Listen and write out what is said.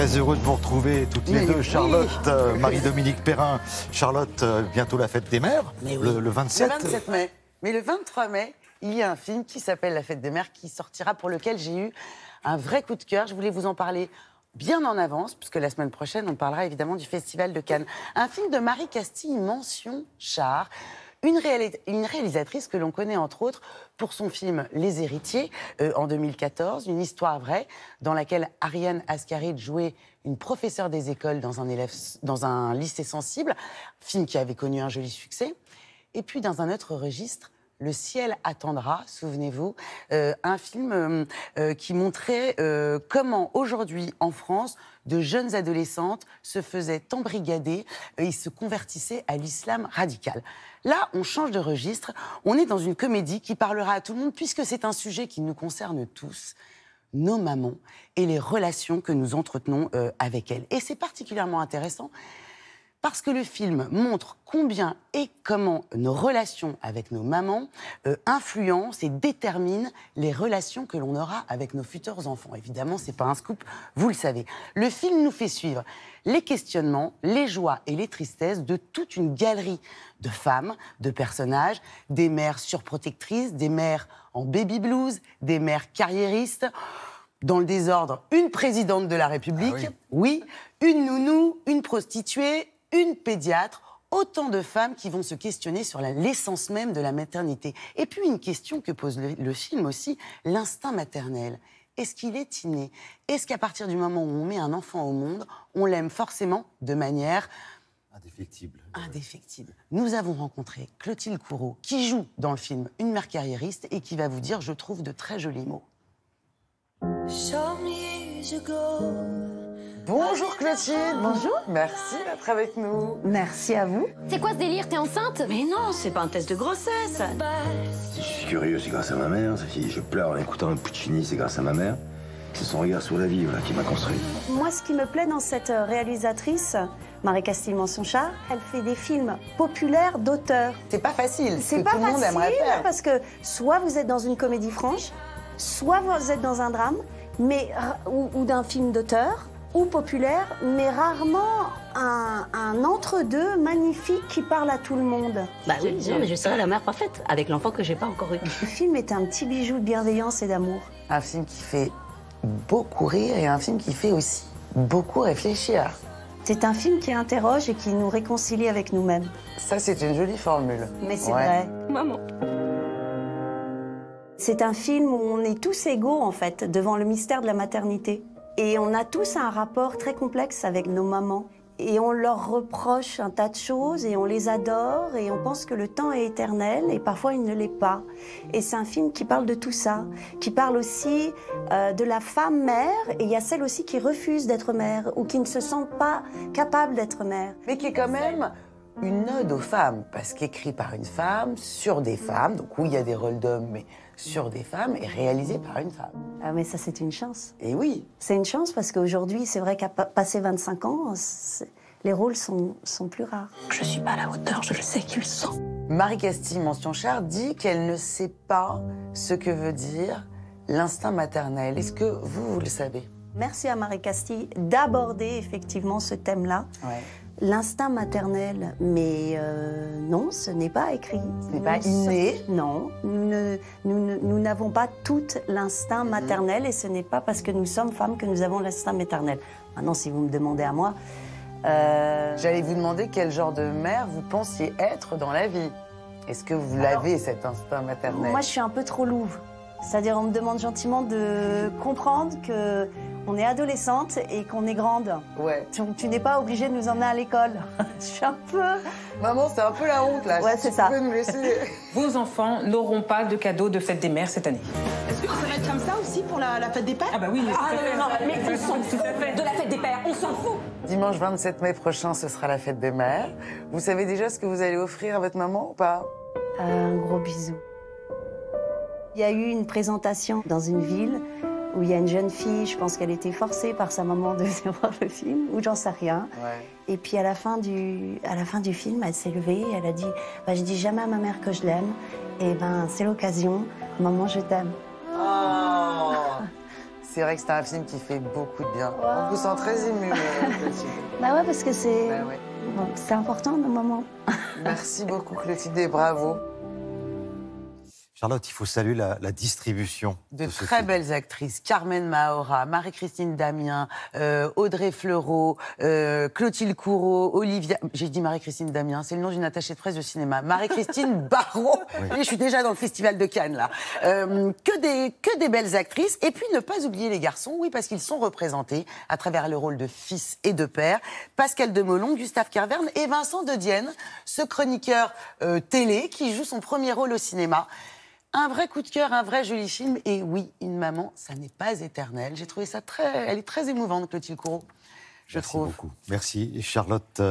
Très heureux de vous retrouver toutes les deux, Charlotte, Marie-Dominique Perrin. Charlotte, bientôt la fête des mères, le 27. Le 27 mai. Mais le 23 mai, il y a un film qui s'appelle La fête des mères qui sortira, pour lequel j'ai eu un vrai coup de cœur. Je voulais vous en parler bien en avance, puisque la semaine prochaine, on parlera évidemment du Festival de Cannes. Un film de Marie Castille, mention Char. Une réalisatrice que l'on connaît entre autres pour son film Les Héritiers en 2014, une histoire vraie dans laquelle Ariane Ascaride jouait une professeure des écoles dans un lycée sensible, film qui avait connu un joli succès. Et puis dans un autre registre, Le ciel attendra, souvenez-vous, un film qui montrait comment aujourd'hui en France, de jeunes adolescentes se faisaient embrigader et se convertissaient à l'islam radical. Là, on change de registre, on est dans une comédie qui parlera à tout le monde puisque c'est un sujet qui nous concerne tous, nos mamans et les relations que nous entretenons avec elles. Et c'est particulièrement intéressant parce que le film montre combien et comment nos relations avec nos mamans influencent et déterminent les relations que l'on aura avec nos futurs enfants. Évidemment, c'est pas un scoop, vous le savez. Le film nous fait suivre les questionnements, les joies et les tristesses de toute une galerie de femmes, de personnages, des mères surprotectrices, des mères en baby blues, des mères carriéristes. Dans le désordre, une présidente de la République, oui, une nounou, une prostituée, une pédiatre, autant de femmes qui vont se questionner sur l'essence même de la maternité. Et puis une question que pose le film aussi, l'instinct maternel. Est-ce qu'il est inné? Est-ce qu'à partir du moment où on met un enfant au monde, on l'aime forcément de manière indéfectible? Indéfectible. Nous avons rencontré Clotilde Courreau, qui joue dans le film une mère carriériste et qui va vous dire, je trouve, de très jolis mots. Bonjour Clotilde. Bonjour. Merci d'être avec nous. Merci à vous. C'est quoi ce délire? T'es enceinte? Mais non, c'est pas un test de grossesse. Si je suis curieux, c'est grâce à ma mère. Si je pleure en écoutant un Puccini, c'est grâce à ma mère. C'est son regard sur la vie voilà, qui m'a construit. Moi, ce qui me plaît dans cette réalisatrice, Marie Castille Menson-Char, elle fait des films populaires d'auteurs. C'est pas facile. C'est pas tout le monde aimerait facile faire. parce que soit vous êtes dans une comédie franche, soit vous êtes dans un drame, ou d'un film d'auteur, ou populaire, mais rarement un entre-deux magnifique qui parle à tout le monde. Bah oui, non, mais je serai la mère parfaite, avec l'enfant que j'ai pas encore eu. Le film est un petit bijou de bienveillance et d'amour. Un film qui fait beaucoup rire et un film qui fait aussi beaucoup réfléchir. C'est un film qui interroge et qui nous réconcilie avec nous-mêmes. Ça, c'est une jolie formule. Mais c'est vrai. Maman. C'est un film où on est tous égaux, en fait, devant le mystère de la maternité. Et on a tous un rapport très complexe avec nos mamans. Et on leur reproche un tas de choses et on les adore et on pense que le temps est éternel et parfois il ne l'est pas. Et c'est un film qui parle de tout ça, qui parle aussi de la femme mère, et il y a celle aussi qui refuse d'être mère ou qui ne se sent pas capable d'être mère. Mais qui est quand même une ode aux femmes, parce qu'écrit par une femme, sur des femmes, donc oui, il y a des rôles d'hommes, mais sur des femmes, et réalisé par une femme. Ah mais ça, c'est une chance. Et oui. C'est une chance parce qu'aujourd'hui, c'est vrai qu'à passer 25 ans, les rôles sont plus rares. Je suis pas à la hauteur, je le sais qu'ils sont. Marie Castille Menson-Char dit qu'elle ne sait pas ce que veut dire l'instinct maternel. Est-ce que vous le savez? Merci à Marie Castille d'aborder effectivement ce thème-là. Ouais. L'instinct maternel, mais non, ce n'est pas écrit. Ce n'est pas inné? Non, nous n'avons pas toutes l'instinct maternel et ce n'est pas parce que nous sommes femmes que nous avons l'instinct maternel. Maintenant, si vous me demandez à moi... J'allais vous demander quel genre de mère vous pensiez être dans la vie. Est-ce que vous l'avez, cet instinct maternel? Moi, je suis un peu trop louve. C'est-à-dire, on me demande gentiment de comprendre qu'on est adolescente et qu'on est grande. Ouais. Tu n'es pas obligée de nous emmener à l'école. Je suis un peu... Maman, c'est un peu la honte, là. Ouais, Si c'est tu ça. peux nous laisser... Vos enfants n'auront pas de cadeau de fête des mères cette année. Est-ce que ça va être comme ça aussi pour la fête des pères? Ah bah oui, mais on s'en fout de la fête des pères, on s'en fout. Dimanche 27 mai prochain, ce sera la fête des mères. Vous savez déjà ce que vous allez offrir à votre maman ou pas? Un gros bisou. Il y a eu une présentation dans une ville où il y a une jeune fille, je pense qu'elle était forcée par sa maman de voir le film, ou j'en sais rien. Ouais. Et puis à la fin du film, elle s'est levée et elle a dit je dis jamais à ma mère que je l'aime. Et c'est l'occasion. Maman, je t'aime. Oh, C'est vrai que c'est un film qui fait beaucoup de bien. Wow. On vous sent très ému, Clotilde. Bah ouais, parce que c'est Bah ouais. bon, c'est important, nos moments. Merci beaucoup, Clotilde, et bravo. Charlotte, il faut saluer la distribution De ce très film. belles actrices, Carmen Mahora, Marie-Christine Damien, Audrey Fleurot, Clotilde Courreau, Olivia... J'ai dit Marie-Christine Damien, c'est le nom d'une attachée de presse de cinéma. Marie-Christine Barrault. Oui. Je suis déjà dans le Festival de Cannes, là. Que des belles actrices. Et puis, ne pas oublier les garçons, oui, parce qu'ils sont représentés à travers le rôle de fils et de père. Pascal Demolon, Gustave Kervern et Vincent de Dienne, ce chroniqueur télé qui joue son premier rôle au cinéma. Un vrai coup de cœur, un vrai joli film. Et oui, une maman, ça n'est pas éternel. J'ai trouvé ça elle est très émouvante, Clotilde Courreau, je trouve. Merci beaucoup. Merci, Charlotte.